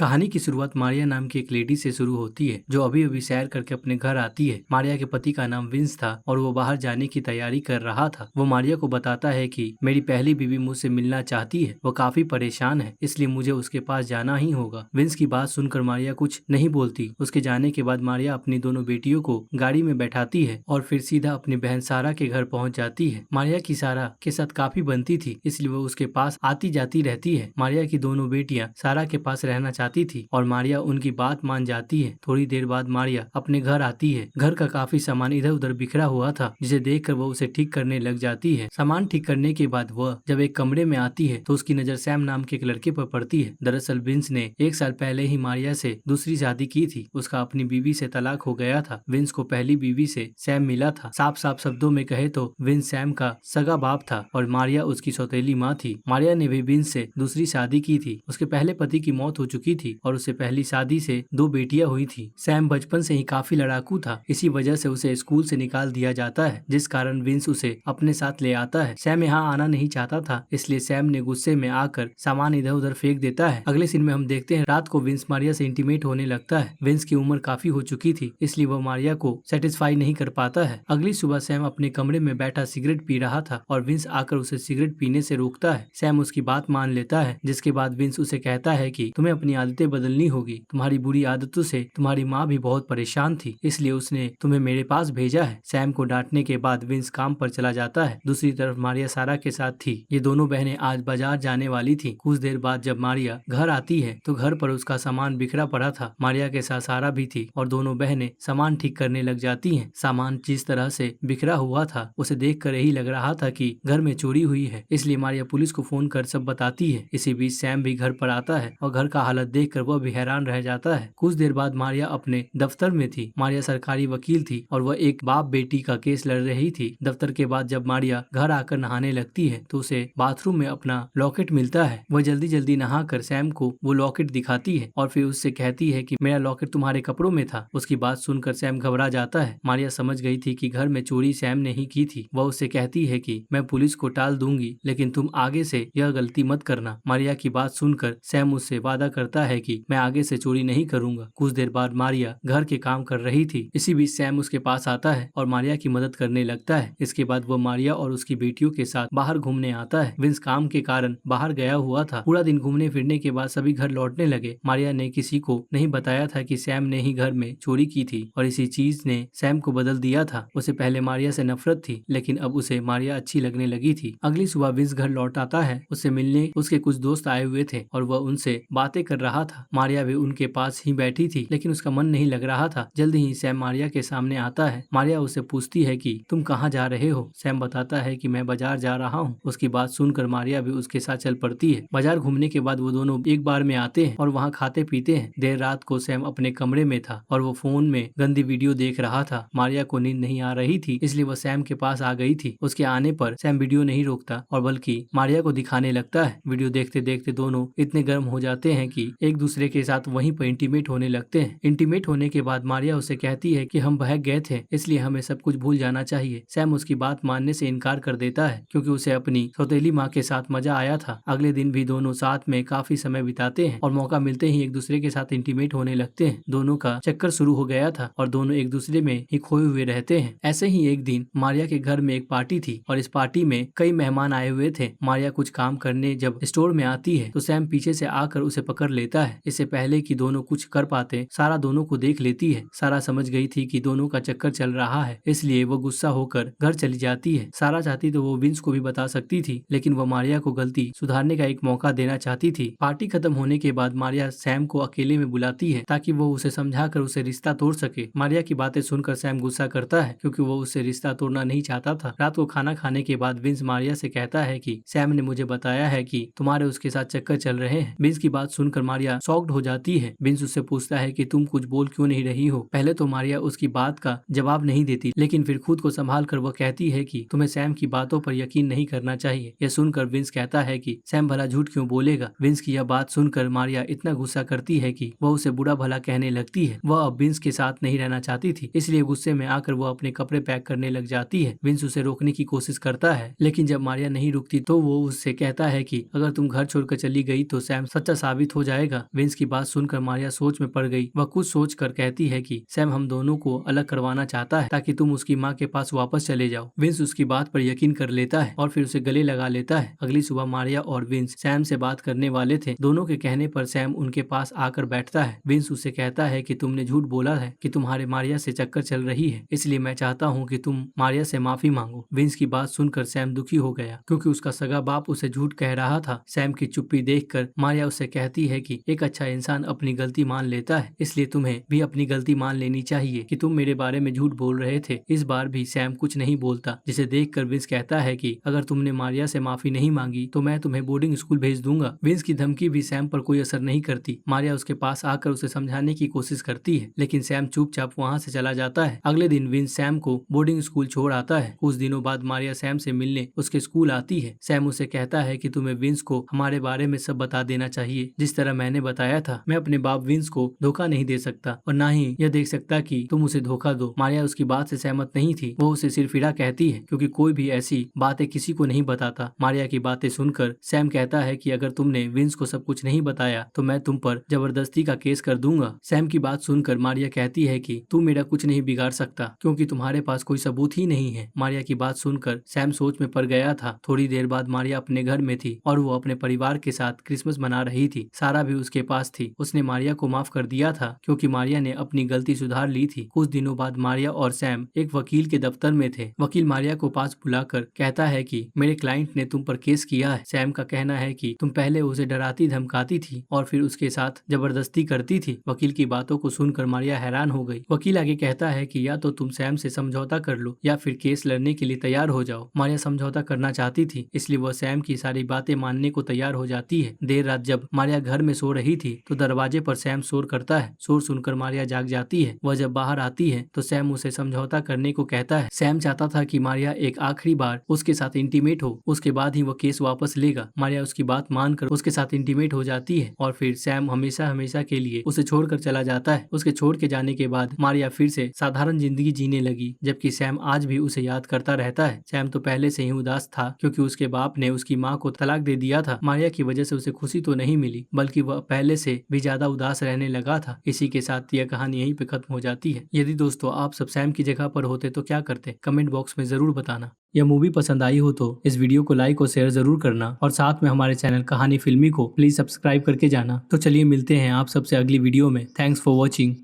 कहानी की शुरुआत मारिया नाम की एक लेडी से शुरू होती है जो अभी अभी सैर करके अपने घर आती है। मारिया के पति का नाम विंस था और वो बाहर जाने की तैयारी कर रहा था। वो मारिया को बताता है कि मेरी पहली बीवी मुझसे मिलना चाहती है, वो काफी परेशान है, इसलिए मुझे उसके पास जाना ही होगा। विंस की बात सुनकर मारिया कुछ नहीं बोलती। उसके जाने के बाद मारिया अपनी दोनों बेटियों को गाड़ी में बैठाती है और फिर सीधा अपनी बहन सारा के घर पहुंच जाती है। मारिया की सारा के साथ काफी बनती थी, इसलिए वो उसके पास आती जाती रहती है। मारिया की दोनों बेटियां सारा के पास रहना चाहती थी और मारिया उनकी बात मान जाती है। थोड़ी देर बाद मारिया अपने घर आती है। घर का काफी सामान इधर उधर बिखरा हुआ था, जिसे देखकर वो उसे ठीक करने लग जाती है। सामान ठीक करने के बाद वह जब एक कमरे में आती है तो उसकी नजर सैम नाम के एक लड़के पर पड़ती है। दरअसल विंस ने 1 साल पहले ही मारिया से दूसरी शादी की थी। उसका अपनी बीवी से तलाक हो गया था। विंस को पहली बीवी से सैम मिला था। साफ साफ शब्दों में कहे तो विंस सैम का सगा बाप था और मारिया उसकी सौतेली माँ थी। मारिया ने भी विंस से दूसरी शादी की थी। उसके पहले पति की मौत हो चुकी थी और उससे पहली शादी से 2 बेटियां हुई थी। सैम बचपन से ही काफी लड़ाकू था, इसी वजह से उसे स्कूल से निकाल दिया जाता है, जिस कारण विंस उसे अपने साथ ले आता है। सैम यहाँ आना नहीं चाहता था, इसलिए सैम ने गुस्से में आकर सामान इधर उधर फेंक देता है। अगले सीन में हम देखते हैं रात को विंस मारिया से इंटीमेट होने लगता है। विंस की उम्र काफी हो चुकी थी, इसलिए वह मारिया को सेटिस्फाई नहीं कर पाता है। अगली सुबह सैम अपने कमरे में बैठा सिगरेट पी रहा था और विंस आकर उसे सिगरेट पीने से रोकता है। सैम उसकी बात मान लेता है, जिसके बाद विंस उसे कहता है कि तुम्हें अपनी आदतें बदलनी होगी। तुम्हारी बुरी आदतों से तुम्हारी माँ भी बहुत परेशान थी, इसलिए उसने तुम्हें मेरे पास भेजा है। सैम को डांटने के बाद विंस काम पर चला जाता है। दूसरी तरफ मारिया सारा के साथ थी। ये दोनों बहनें आज बाजार जाने वाली थी। कुछ देर बाद जब मारिया घर आती है तो घर पर उसका सामान बिखरा पड़ा था। मारिया के साथ सारा भी थी और दोनों बहनें सामान ठीक करने लग जाती हैं। सामान जिस तरह से बिखरा हुआ था उसे देखकर यही लग रहा था कि घर में चोरी हुई है, इसलिए मारिया पुलिस को फोन कर सब बताती है। इसी बीच सैम भी घर पर आता है और घर का हालत देखकर वह भी हैरान रह जाता है। कुछ देर बाद मारिया अपने दफ्तर में थी। मारिया सरकारी वकील थी और वह एक बाप बेटी का केस लड़ रही थी। दफ्तर के बाद जब मारिया घर आकर नहाने लगती है तो उसे बाथरूम में अपना लॉकेट मिलता है। वह जल्दी जल्दी नहाकर सैम को वो लॉकेट दिखाती है और फिर उससे कहती है कि मेरा लॉकेट तुम्हारे कपड़ों में था। उसकी बात सुनकर सैम घबरा जाता है। मारिया समझ गई थी कि घर में चोरी सैम ने ही की थी। वह उससे कहती है कि मैं पुलिस को टाल दूंगी, लेकिन तुम आगे से यह गलती मत करना। मारिया की बात सुनकर सैम उससे वादा करता है कि मैं आगे से चोरी नहीं करूंगा। कुछ देर बाद मारिया घर के काम कर रही थी। इसी बीच सैम उसके पास आता है और मारिया की मदद करने लगता है। इसके बाद वो मारिया और उसकी बेटियों के साथ बाहर घूमने आता है। विंस काम के कारण बाहर गया हुआ था। पूरा दिन घूमने फिरने के बाद सभी घर लौटने लगे। मारिया ने किसी को नहीं बताया था कि सैम ने ही घर में चोरी की थी और इसी चीज ने सैम को बदल दिया था। उसे पहले मारिया से नफरत थी, लेकिन अब उसे मारिया अच्छी लगने लगी थी। अगली सुबह विंस घर लौट आता है। उससे मिलने उसके कुछ दोस्त आए हुए थे और वह उनसे बातें कर रहा था। मारिया भी उनके पास ही बैठी थी, लेकिन उसका मन नहीं लग रहा था। जल्द ही सैम मारिया के सामने आता है। मारिया उससे पूछती है कि तुम कहाँ जा रहे हो। सैम बताता है कि मैं बाजार जा रहा हूँ। उसकी बात सुनकर मारिया भी उसके साथ चल पड़ती है। बाजार घूमने के बाद वो दोनों एक बार में आते हैं और वहाँ खाते पीते हैं। देर रात को सैम अपने कमरे में था और वो फोन में गंदी वीडियो देख रहा था। मारिया को नींद नहीं आ रही थी, इसलिए वो सैम के पास आ गई थी। उसके आने पर सैम वीडियो नहीं रोकता और बल्कि मारिया को दिखाने लगता है। वीडियो देखते देखते दोनों इतने गर्म हो जाते हैं कि एक दूसरे के साथ वहीं पर इंटीमेट होने लगते हैं। इंटीमेट होने के बाद मारिया उसे कहती है कि हम बहक गए थे, इसलिए हमें सब कुछ भूल जाना चाहिए। सैम उसकी बात मानने से इनकार कर देता है, क्योंकि उसे अपनी सौतेली माँ के साथ मजा आया था। अगले दिन भी दोनों साथ में काफी समय बिताते हैं और मौका मिलते ही एक दूसरे के साथ इंटीमेट होने लगते हैं। दोनों का चक्कर शुरू हो गया था और दोनों एक दूसरे में ही खोए हुए रहते हैं। ऐसे ही एक दिन मारिया के घर में एक पार्टी थी और इस पार्टी में कई मेहमान आए हुए थे। मारिया कुछ काम करने जब स्टोर में आती है तो सैम पीछे से आकर उसे पकड़ लेता है। इससे पहले कि दोनों कुछ कर पाते, सारा दोनों को देख लेती है। सारा समझ गई थी कि दोनों का चक्कर चल रहा है, इसलिए वो गुस्सा होकर घर चली जाती है। सारा चाहती तो वो विंस को भी बता सकती थी, लेकिन वो मारिया को गलती सुधारने का एक मौका देना चाहती थी। पार्टी खत्म होने के बाद मारिया सैम को अकेले में बुलाती है ताकि वो उसे समझाकर उसे रिश्ता तोड़ सके। मारिया की बातें सुनकर सैम गुस्सा करता है, क्योंकि वो उससे रिश्ता तोड़ना नहीं चाहता था। रात को खाना खाने के बाद विंस मारिया से कहता है कि सैम ने मुझे बताया है कि तुम्हारे उसके साथ चक्कर चल रहे हैं। विंस की बात सुनकर मारिया शॉक्ड हो जाती है। विंस उससे पूछता है कि तुम कुछ बोल क्यों नहीं रही हो। पहले तो मारिया उसकी बात का जवाब नहीं देती, लेकिन फिर खुद को संभाल कर वह कहती है कि तुम्हें सैम की बातों पर यकीन नहीं करना चाहिए। यह सुनकर विंस कहता है कि सैम भला झूठ क्यों बोलेगा। विंस की यह बात सुनकर मारिया इतना गुस्सा करती है कि वह उसे बुरा भला कहने लगती है। वह अब विंस के साथ नहीं रहना चाहती थी, इसलिए गुस्से में आकर वह अपने कपड़े पैक करने लग जाती है। विंस उसे रोकने की कोशिश करता है, लेकिन जब मारिया नहीं रुकती तो वो उससे कहता है कि अगर तुम घर छोड़कर चली गई तो सैम सच्चा साबित हो जाएगा का। विंस की बात सुनकर मारिया सोच में पड़ गई। वह कुछ सोच कर कहती है कि सैम हम दोनों को अलग करवाना चाहता है ताकि तुम उसकी माँ के पास वापस चले जाओ। विंस उसकी बात पर यकीन कर लेता है और फिर उसे गले लगा लेता है। अगली सुबह मारिया और विंस सैम से बात करने वाले थे। दोनों के कहने पर सैम उनके पास आकर बैठता है। विंस उसे कहता है कि तुमने झूठ बोला है कि तुम्हारे मारिया से चक्कर चल रही है, इसलिए मैं चाहता हूँ कि तुम मारिया से माफी मांगो। विंस की बात सुनकर सैम दुखी हो गया क्योंकि उसका सगा बाप उसे झूठ कह रहा था। सैम की चुप्पी देखकर मारिया उससे कहती है कि एक अच्छा इंसान अपनी गलती मान लेता है, इसलिए तुम्हें भी अपनी गलती मान लेनी चाहिए कि तुम मेरे बारे में झूठ बोल रहे थे। इस बार भी सैम कुछ नहीं बोलता, जिसे देखकर विंस कहता है कि अगर तुमने मारिया से माफी नहीं मांगी तो मैं तुम्हें बोर्डिंग स्कूल भेज दूंगा। विंस की धमकी भी सैम पर कोई असर नहीं करती। मारिया उसके पास आकर उसे समझाने की कोशिश करती है, लेकिन सैम चुपचाप वहाँ से चला जाता है। अगले दिन विंस सैम को बोर्डिंग स्कूल छोड़ आता है। कुछ दिनों बाद मारिया सैम से मिलने उसके स्कूल आती है। सैम उसे कहता है कि तुम्हें विंस को हमारे बारे में सब बता देना चाहिए, जिस तरह मैंने बताया था। मैं अपने बाप विंस को धोखा नहीं दे सकता और ना ही यह देख सकता कि तुम उसे धोखा दो। मारिया उसकी बात से सहमत नहीं थी। वो उसे सिरफिरा कहती है क्योंकि कोई भी ऐसी बातें किसी को नहीं बताता। मारिया की बातें सुनकर सैम कहता है कि अगर तुमने विंस को सब कुछ नहीं बताया तो मैं तुम पर जबरदस्ती का केस कर दूंगा। सैम की बात सुनकर मारिया कहती है कि तू मेरा कुछ नहीं बिगाड़ सकता क्योंकि तुम्हारे पास कोई सबूत ही नहीं है। मारिया की बात सुनकर सैम सोच में पड़ गया था। थोड़ी देर बाद मारिया अपने घर में थी और वो अपने परिवार के साथ क्रिसमस मना रही थी। सारा भी उसके पास थी। उसने मारिया को माफ कर दिया था क्योंकि मारिया ने अपनी गलती सुधार ली थी। कुछ दिनों बाद मारिया और सैम एक वकील के दफ्तर में थे। वकील मारिया को पास बुलाकर कहता है कि मेरे क्लाइंट ने तुम पर केस किया है। सैम का कहना है कि तुम पहले उसे डराती धमकाती थी और फिर उसके साथ जबरदस्ती करती थी। वकील की बातों को सुनकर मारिया हैरान हो गई। वकील आगे कहता है कि या तो तुम सैम से समझौता कर लो या फिर केस लड़ने के लिए तैयार हो जाओ। मारिया समझौता करना चाहती थी, इसलिए वह सैम की सारी बातें मानने को तैयार हो जाती है। देर रात जब मारिया घर में सो रही थी तो दरवाजे पर सैम शोर करता है। शोर सुनकर मारिया जाग जाती है। वह जब बाहर आती है तो सैम उसे समझौता करने को कहता है। सैम चाहता था कि मारिया एक आखिरी बार उसके साथ इंटीमेट हो, उसके बाद ही वो केस वापस लेगा। मारिया उसकी बात मानकर उसके साथ इंटीमेट हो जाती है और फिर सैम हमेशा हमेशा के लिए उसे छोड़कर चला जाता है। उसके छोड़ के जाने के बाद मारिया फिर से साधारण जिंदगी जीने लगी, जबकि सैम आज भी उसे याद करता रहता है। सैम तो पहले से ही उदास था क्योंकि उसके बाप ने उसकी माँ को तलाक दे दिया था। मारिया की वजह से उसे खुशी तो नहीं मिली, बल्कि वह पहले से भी ज्यादा उदास रहने लगा था। इसी के साथ यह कहानी यहीं पे खत्म हो जाती है। यदि दोस्तों आप सब सैम की जगह पर होते तो क्या करते, कमेंट बॉक्स में जरूर बताना। यह मूवी पसंद आई हो तो इस वीडियो को लाइक और शेयर जरूर करना और साथ में हमारे चैनल कहानी फिल्मी को प्लीज सब्सक्राइब करके जाना। तो चलिए मिलते हैं आप सबसे अगली वीडियो में। Thanks for watching.